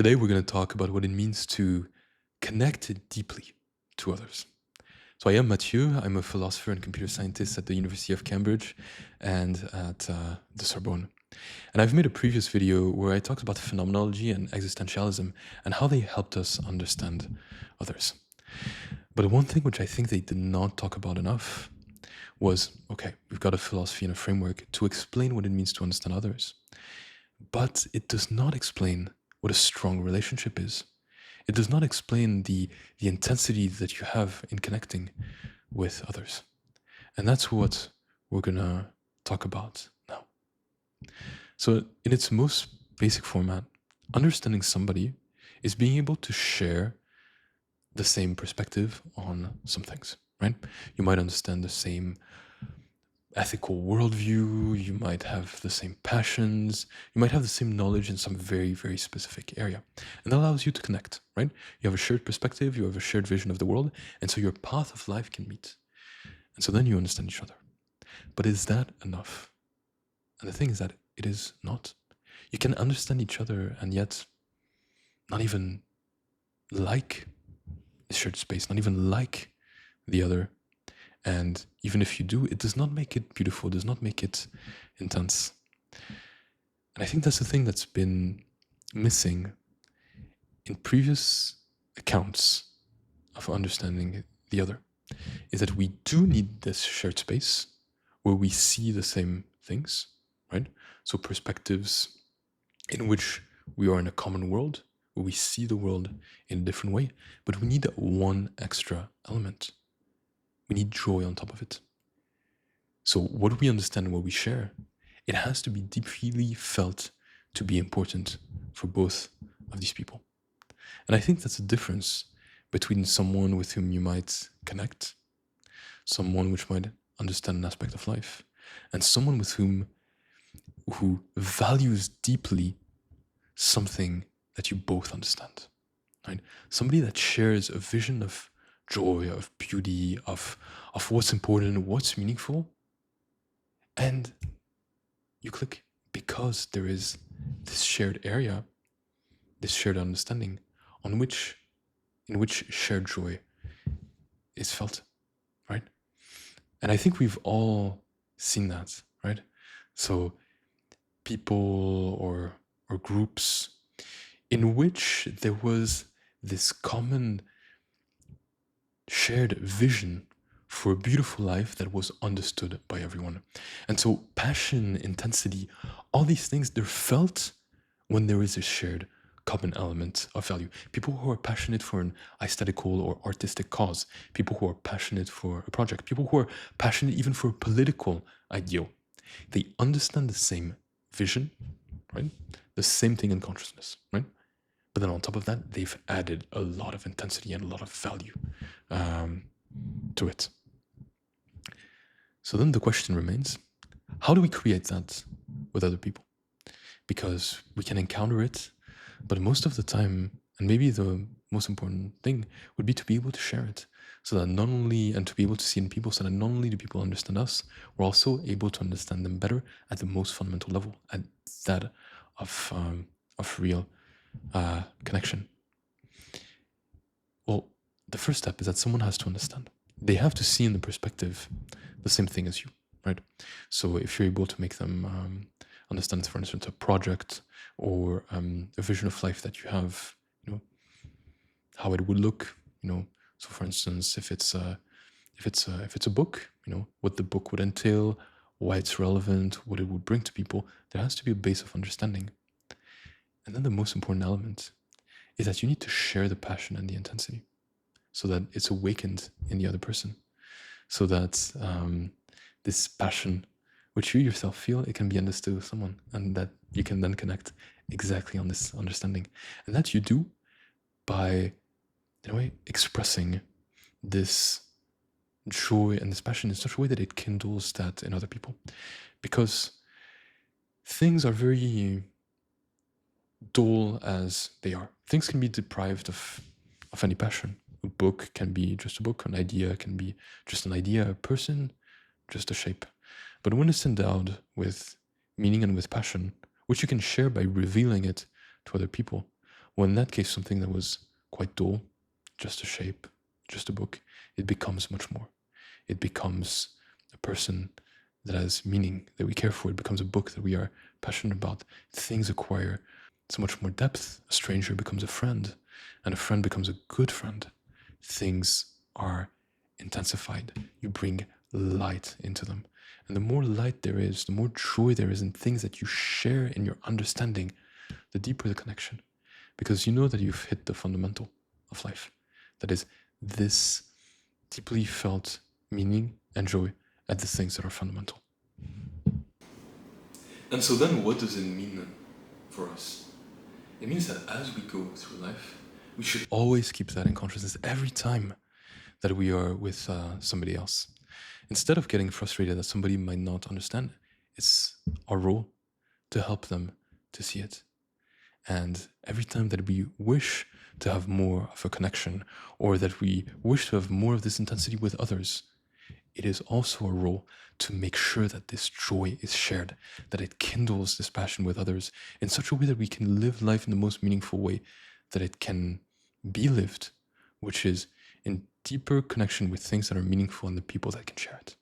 Today, we're going to talk about what it means to connect deeply to others. So, I am Mathieu. I'm a philosopher and computer scientist at the University of Cambridge and at the Sorbonne. And I've made a previous video where I talked about phenomenology and existentialism and how they helped us understand others. But one thing which I think they did not talk about enough was okay, we've got a philosophy and a framework to explain what it means to understand others, but it does not explain what a strong relationship is. It does not explain the intensity that you have in connecting with others. And that's what we're gonna talk about now. So, in its most basic format, understanding somebody is being able to share the same perspective on some things, right? You might understand the same ethical worldview, you might have the same passions, you might have the same knowledge in some very, very specific area. And that allows you to connect, right? You have a shared perspective, you have a shared vision of the world, and so your path of life can meet. And so then you understand each other. But is that enough? And the thing is that it is not. You can understand each other and yet not even like the shared space, not even like the other. And even if you do, it does not make it beautiful, does not make it intense. And I think that's the thing that's been missing in previous accounts of understanding the other, is that we do need this shared space where we see the same things, right? So perspectives in which we are in a common world, where we see the world in a different way, but we need one extra element. We need joy on top of it. So what we understand and what we share, it has to be deeply felt to be important for both of these people. And I think that's a difference between someone with whom you might connect, someone which might understand an aspect of life, and someone with whom who values deeply something that you both understand. Right? Somebody that shares a vision of joy, of beauty, of what's important, what's meaningful, and you click because there is this shared area, this shared understanding in which shared joy is felt, right? And I think we've all seen that, right? So people or groups in which there was this common shared vision for a beautiful life that was understood by everyone. And so passion, intensity, all these things, they're felt when there is a shared common element of value. People who are passionate for an aesthetical or artistic cause, people who are passionate for a project, people who are passionate even for a political ideal, they understand the same vision, right? The same thing in consciousness, right? But then on top of that, they've added a lot of intensity and a lot of value to it. So then the question remains, how do we create that with other people? Because we can encounter it, but most of the time, and maybe the most important thing would be to be able to share it, so that not only, and to be able to see in people, so that not only do people understand us, we're also able to understand them better at the most fundamental level, at that of real connection. Well, the first step is that someone has to understand. They have to see in the perspective the same thing as you, right? So if you're able to make them understand, for instance, a project or a vision of life that you have, how it would look, So, for instance, if it's a book, what the book would entail, why it's relevant, what it would bring to people, there has to be a base of understanding. And then the most important element is that you need to share the passion and the intensity, so that it's awakened in the other person, so that this passion, which you yourself feel, it can be understood with someone, and that you can then connect exactly on this understanding. And that you do by, in a way, expressing this joy and this passion in such a way that it kindles that in other people. Because things are very dull as they are. Things can be deprived of any passion. A book can be just a book, an idea can be just an idea, a person, just a shape. But when it's endowed with meaning and with passion, which you can share by revealing it to other people, Well, in that case, something that was quite dull, just a shape, just a book, it becomes much more. It becomes a person that has meaning, that we care for. It becomes a book that we are passionate about. Things acquire so much more depth. A stranger becomes a friend, and a friend becomes a good friend. Things are intensified. You bring light into them. And the more light there is, the more joy there is in things that you share in your understanding, the deeper the connection. Because you know that you've hit the fundamental of life. That is this deeply felt meaning and joy at the things that are fundamental. And so then what does it mean for us? It means that as we go through life, we should always keep that in consciousness every time that we are with somebody else. Instead of getting frustrated that somebody might not understand, it's our role to help them to see it. And every time that we wish to have more of a connection, or that we wish to have more of this intensity with others, it is also a role to make sure that this joy is shared, that it kindles this passion with others in such a way that we can live life in the most meaningful way that it can be lived, which is in deeper connection with things that are meaningful and the people that can share it.